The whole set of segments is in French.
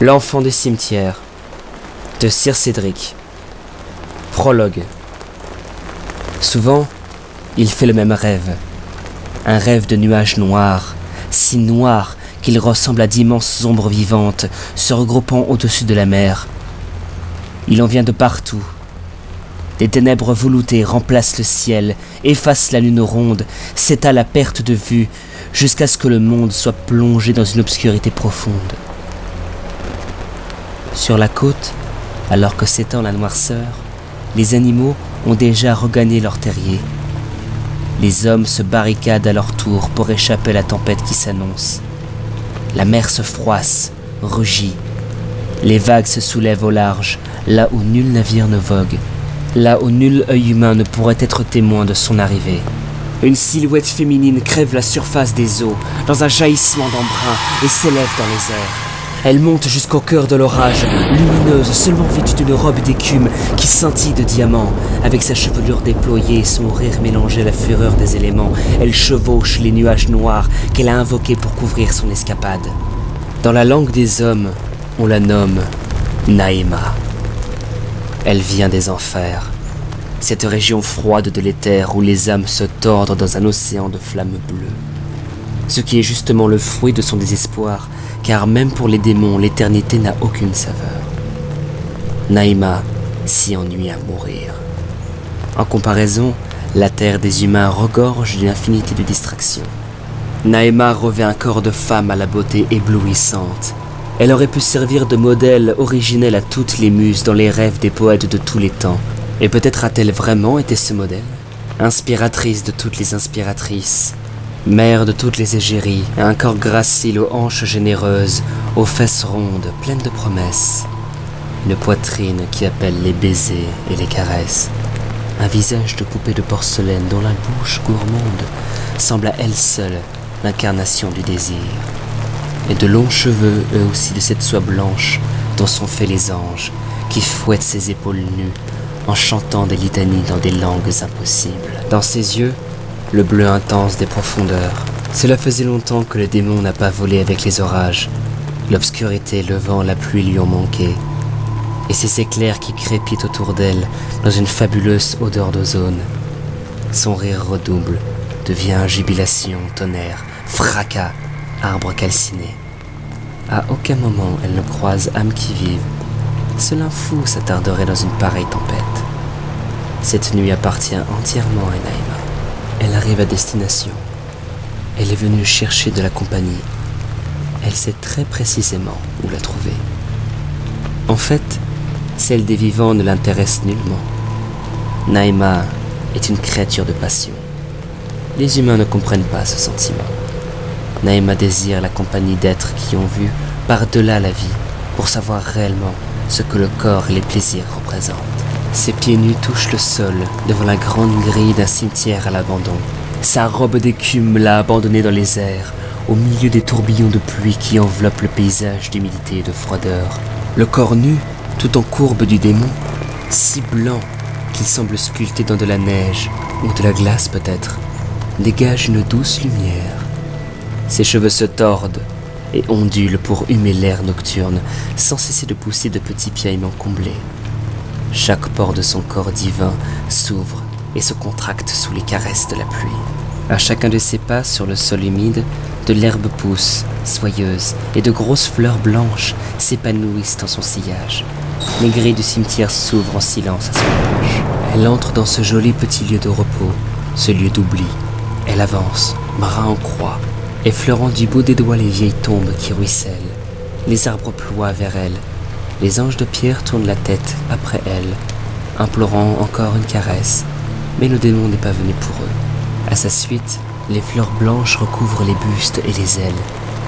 L'enfant du cimetière de Sir Cédric. Prologue. Souvent, il fait le même rêve. Un rêve de nuages noirs, si noirs qu'ils ressemblent à d'immenses ombres vivantes se regroupant au-dessus de la mer. Il en vient de partout. Des ténèbres veloutées remplacent le ciel, effacent la lune ronde, s'étalent à perte de vue, jusqu'à ce que le monde soit plongé dans une obscurité profonde. Sur la côte, alors que s'étend la noirceur, les animaux ont déjà regagné leur terrier. Les hommes se barricadent à leur tour pour échapper à la tempête qui s'annonce. La mer se froisse, rugit. Les vagues se soulèvent au large, là où nul navire ne vogue, là où nul œil humain ne pourrait être témoin de son arrivée. Une silhouette féminine crève la surface des eaux, dans un jaillissement d'embrun, et s'élève dans les airs. Elle monte jusqu'au cœur de l'orage, lumineuse, seulement vêtue d'une robe d'écume qui scintille de diamants. Avec sa chevelure déployée et son rire mélangé à la fureur des éléments, elle chevauche les nuages noirs qu'elle a invoqués pour couvrir son escapade. Dans la langue des hommes, on la nomme Naïma. Elle vient des enfers, cette région froide de l'éther où les âmes se tordent dans un océan de flammes bleues. Ce qui est justement le fruit de son désespoir, car même pour les démons, l'éternité n'a aucune saveur. Naïma s'y ennuie à mourir. En comparaison, la terre des humains regorge d'une infinité de distractions. Naïma revêt un corps de femme à la beauté éblouissante. Elle aurait pu servir de modèle originel à toutes les muses dans les rêves des poètes de tous les temps. Et peut-être a-t-elle vraiment été ce modèle? Inspiratrice de toutes les inspiratrices, mère de toutes les égéries, un corps gracile aux hanches généreuses, aux fesses rondes, pleines de promesses. Une poitrine qui appelle les baisers et les caresses. Un visage de poupée de porcelaine dont la bouche gourmande semble à elle seule l'incarnation du désir. Et de longs cheveux, eux aussi de cette soie blanche dont sont faits les anges, qui fouettent ses épaules nues en chantant des litanies dans des langues impossibles. Dans ses yeux, le bleu intense des profondeurs. Cela faisait longtemps que le démon n'a pas volé avec les orages. L'obscurité, le vent, la pluie lui ont manqué. Et ces éclairs qui crépitent autour d'elle dans une fabuleuse odeur d'ozone. Son rire redouble, devient jubilation, tonnerre, fracas, arbre calciné. À aucun moment elle ne croise âme qui vive. Seul un fou s'attarderait dans une pareille tempête. Cette nuit appartient entièrement à Naïma. Elle arrive à destination. Elle est venue chercher de la compagnie. Elle sait très précisément où la trouver. En fait, celle des vivants ne l'intéresse nullement. Naïma est une créature de passion. Les humains ne comprennent pas ce sentiment. Naïma désire la compagnie d'êtres qui ont vu par-delà la vie pour savoir réellement ce que le corps et les plaisirs représentent. Ses pieds nus touchent le sol devant la grande grille d'un cimetière à l'abandon. Sa robe d'écume l'a abandonnée dans les airs, au milieu des tourbillons de pluie qui enveloppent le paysage d'humidité et de froideur. Le corps nu, tout en courbe du démon, si blanc qu'il semble sculpté dans de la neige, ou de la glace peut-être, dégage une douce lumière. Ses cheveux se tordent et ondulent pour humer l'air nocturne, sans cesser de pousser de petits piaillements comblés. Chaque pore de son corps divin s'ouvre et se contracte sous les caresses de la pluie. À chacun de ses pas sur le sol humide, de l'herbe pousse, soyeuse, et de grosses fleurs blanches s'épanouissent dans son sillage. Les grilles du cimetière s'ouvrent en silence à son approche. Elle entre dans ce joli petit lieu de repos, ce lieu d'oubli. Elle avance, bras en croix, effleurant du bout des doigts les vieilles tombes qui ruissellent. Les arbres ploient vers elle. Les anges de pierre tournent la tête après elle, implorant encore une caresse, mais le démon n'est pas venu pour eux. À sa suite, les fleurs blanches recouvrent les bustes et les ailes.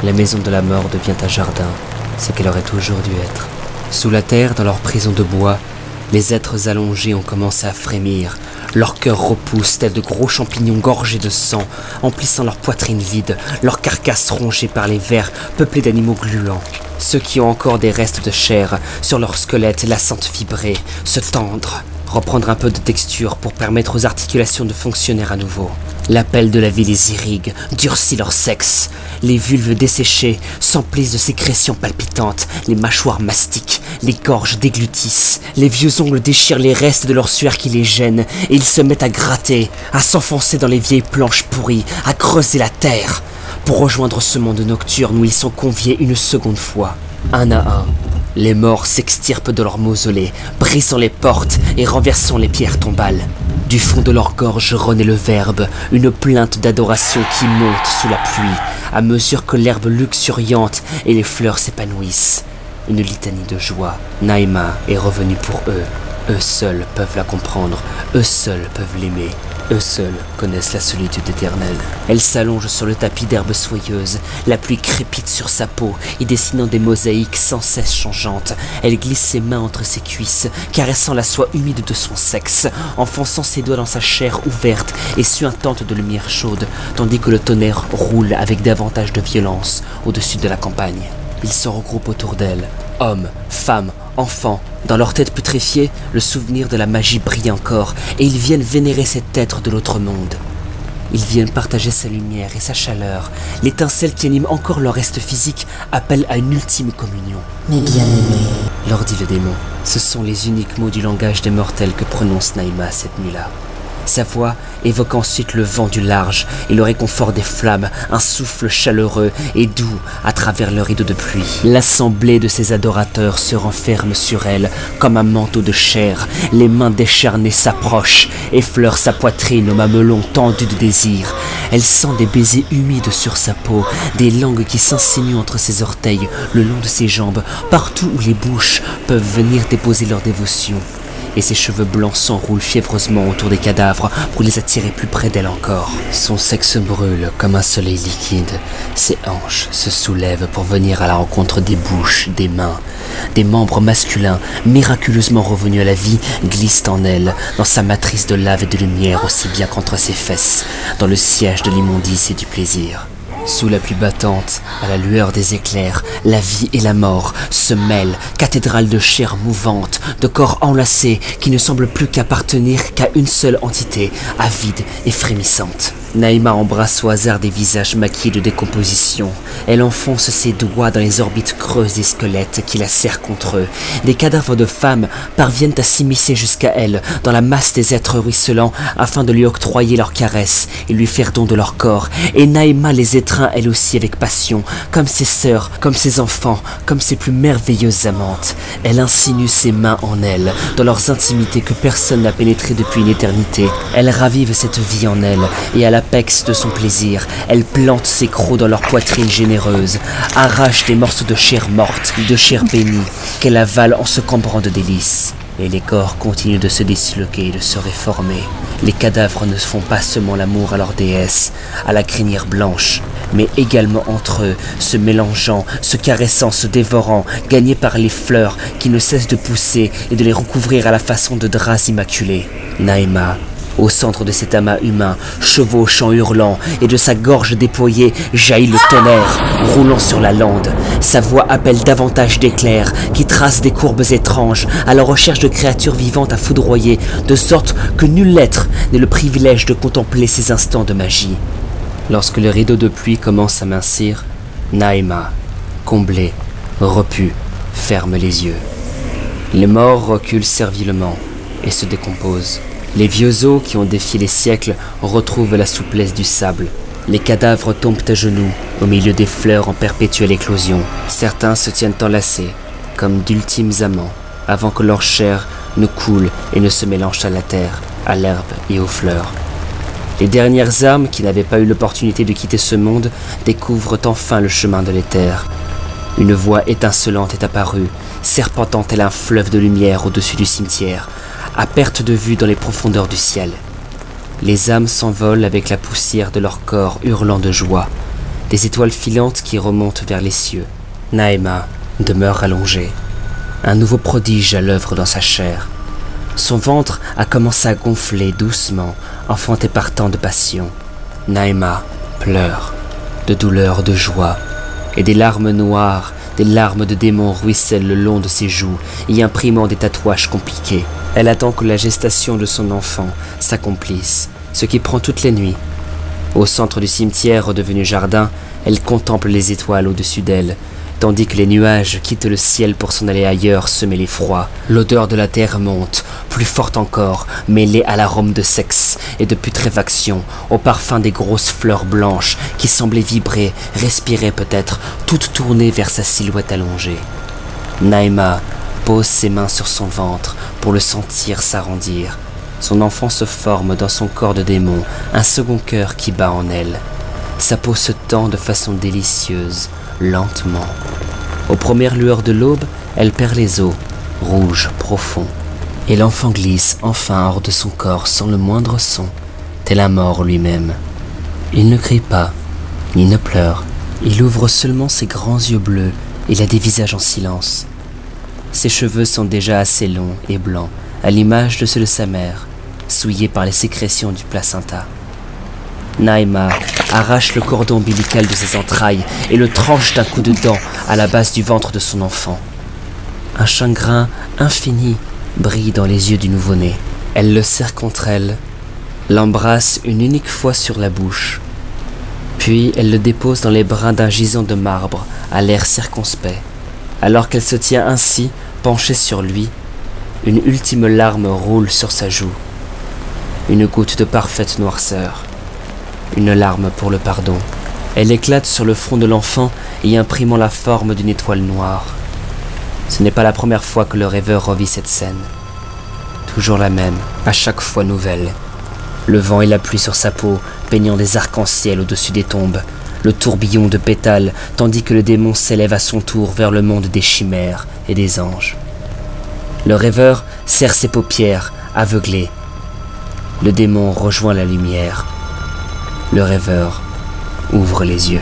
La maison de la mort devient un jardin, ce qu'elle aurait toujours dû être. Sous la terre, dans leur prison de bois, les êtres allongés ont commencé à frémir. Leurs cœurs repoussent tels de gros champignons gorgés de sang, emplissant leur poitrine vide, leurs carcasses rongées par les vers, peuplées d'animaux gluants. Ceux qui ont encore des restes de chair sur leur squelette la sentent vibrer, se tendre, reprendre un peu de texture pour permettre aux articulations de fonctionner à nouveau. L'appel de la vie les irrigue, durcit leur sexe. Les vulves desséchées s'emplissent de sécrétions palpitantes, les mâchoires mastiquent, les gorges déglutissent, les vieux ongles déchirent les restes de leur sueur qui les gêne, et ils se mettent à gratter, à s'enfoncer dans les vieilles planches pourries, à creuser la terre, pour rejoindre ce monde nocturne où ils sont conviés une seconde fois, un à un. Les morts s'extirpent de leur mausolée, brisant les portes et renversant les pierres tombales. Du fond de leur gorge renaît le verbe, une plainte d'adoration qui monte sous la pluie, à mesure que l'herbe luxuriante et les fleurs s'épanouissent. Une litanie de joie. Naïma est revenue pour eux. Eux seuls peuvent la comprendre, eux seuls peuvent l'aimer. Eux seuls connaissent la solitude éternelle. Elle s'allonge sur le tapis d'herbes soyeuses. La pluie crépite sur sa peau y dessinant des mosaïques sans cesse changeantes. Elle glisse ses mains entre ses cuisses, caressant la soie humide de son sexe, enfonçant ses doigts dans sa chair ouverte et suintante de lumière chaude, tandis que le tonnerre roule avec davantage de violence au-dessus de la campagne. Ils se regroupent autour d'elle, hommes, femmes, enfants. Dans leur tête putréfiée, le souvenir de la magie brille encore, et ils viennent vénérer cet être de l'autre monde. Ils viennent partager sa lumière et sa chaleur. L'étincelle qui anime encore leur reste physique appelle à une ultime communion. Mais bien aimé, Leur dit le démon. Ce sont les uniques mots du langage des mortels que prononce Naïma cette nuit-là. Sa voix évoque ensuite le vent du large et le réconfort des flammes, un souffle chaleureux et doux à travers le rideau de pluie. L'assemblée de ses adorateurs se renferme sur elle comme un manteau de chair. Les mains décharnées s'approchent, effleurent sa poitrine au mamelon tendu de désir. Elle sent des baisers humides sur sa peau, des langues qui s'insinuent entre ses orteils, le long de ses jambes, partout où les bouches peuvent venir déposer leur dévotion. Et ses cheveux blancs s'enroulent fiévreusement autour des cadavres pour les attirer plus près d'elle encore. Son sexe brûle comme un soleil liquide. Ses hanches se soulèvent pour venir à la rencontre des bouches, des mains. Des membres masculins, miraculeusement revenus à la vie, glissent en elle, dans sa matrice de lave et de lumière aussi bien qu'entre ses fesses, dans le siège de l'immondice et du plaisir. Sous la pluie battante, à la lueur des éclairs, la vie et la mort se mêlent, cathédrale de chair mouvante, de corps enlacés qui ne semblent plus qu'appartenir qu'à une seule entité, avide et frémissante. Naïma embrasse au hasard des visages maquillés de décomposition. Elle enfonce ses doigts dans les orbites creuses des squelettes qui la serrent contre eux. Des cadavres de femmes parviennent à s'immiscer jusqu'à elle, dans la masse des êtres ruisselants, afin de lui octroyer leurs caresses et lui faire don de leur corps. Et Naïma les étreint elle aussi avec passion, comme ses sœurs, comme ses enfants, comme ses plus merveilleuses amantes. Elle insinue ses mains en elle, dans leurs intimités que personne n'a pénétrées depuis une éternité. Elle ravive cette vie en elle, et à l'apex de son plaisir, elle plante ses crocs dans leur poitrine généreuse, arrache des morceaux de chair morte, de chair bénie, qu'elle avale en se cambrant de délices. Et les corps continuent de se disloquer et de se réformer. Les cadavres ne font pas seulement l'amour à leur déesse, à la crinière blanche, mais également entre eux, se mélangeant, se caressant, se dévorant, gagnés par les fleurs qui ne cessent de pousser et de les recouvrir à la façon de draps immaculés. Naïma, au centre de cet amas humain, chevauche en hurlant, et de sa gorge déployée jaillit le tonnerre, roulant sur la lande. Sa voix appelle davantage d'éclairs, qui tracent des courbes étranges, à la recherche de créatures vivantes à foudroyer, de sorte que nul être n'ait le privilège de contempler ces instants de magie. Lorsque le rideau de pluie commence à mincir, Naïma, comblée, repue, ferme les yeux. Les morts reculent servilement et se décomposent. Les vieux os qui ont défié les siècles retrouvent la souplesse du sable. Les cadavres tombent à genoux, au milieu des fleurs en perpétuelle éclosion. Certains se tiennent enlacés, comme d'ultimes amants, avant que leur chair ne coule et ne se mélange à la terre, à l'herbe et aux fleurs. Les dernières âmes qui n'avaient pas eu l'opportunité de quitter ce monde découvrent enfin le chemin de l'éther. Une voie étincelante est apparue, serpentant tel un fleuve de lumière au-dessus du cimetière, à perte de vue dans les profondeurs du ciel. Les âmes s'envolent avec la poussière de leur corps hurlant de joie, des étoiles filantes qui remontent vers les cieux. Naïma demeure allongée, un nouveau prodige à l'œuvre dans sa chair. Son ventre a commencé à gonfler doucement, enfanté par tant de passion. Naïma pleure, de douleur, de joie, et des larmes noires Des larmes de démon ruissellent le long de ses joues, y imprimant des tatouages compliqués. Elle attend que la gestation de son enfant s'accomplisse, ce qui prend toutes les nuits. Au centre du cimetière redevenu jardin, elle contemple les étoiles au-dessus d'elle, tandis que les nuages quittent le ciel pour s'en aller ailleurs semer l'effroi. L'odeur de la terre monte, plus forte encore, mêlée à l'arôme de sexe et de putréfaction, au parfum des grosses fleurs blanches qui semblaient vibrer, respirer peut-être, toutes tournées vers sa silhouette allongée. Naïma pose ses mains sur son ventre pour le sentir s'arrondir. Son enfant se forme dans son corps de démon, un second cœur qui bat en elle. Sa peau se tend de façon délicieuse, lentement. Aux premières lueurs de l'aube, elle perd les os, rouges, profonds. Et l'enfant glisse enfin hors de son corps sans le moindre son, tel un mort lui-même. Il ne crie pas, ni ne pleure. Il ouvre seulement ses grands yeux bleus et la dévisage en silence. Ses cheveux sont déjà assez longs et blancs, à l'image de ceux de sa mère, souillés par les sécrétions du placenta. Naïma arrache le cordon ombilical de ses entrailles et le tranche d'un coup de dent à la base du ventre de son enfant. Un chagrin infini brille dans les yeux du nouveau-né. Elle le serre contre elle, l'embrasse une unique fois sur la bouche, puis elle le dépose dans les brins d'un gisant de marbre à l'air circonspect. Alors qu'elle se tient ainsi, penchée sur lui, une ultime larme roule sur sa joue. Une goutte de parfaite noirceur. Une larme pour le pardon. Elle éclate sur le front de l'enfant y imprimant la forme d'une étoile noire. Ce n'est pas la première fois que le rêveur revit cette scène. Toujours la même, à chaque fois nouvelle. Le vent et la pluie sur sa peau, peignant des arcs-en-ciel au-dessus des tombes. Le tourbillon de pétales, tandis que le démon s'élève à son tour vers le monde des chimères et des anges. Le rêveur serre ses paupières, aveuglé. Le démon rejoint la lumière. Le rêveur ouvre les yeux.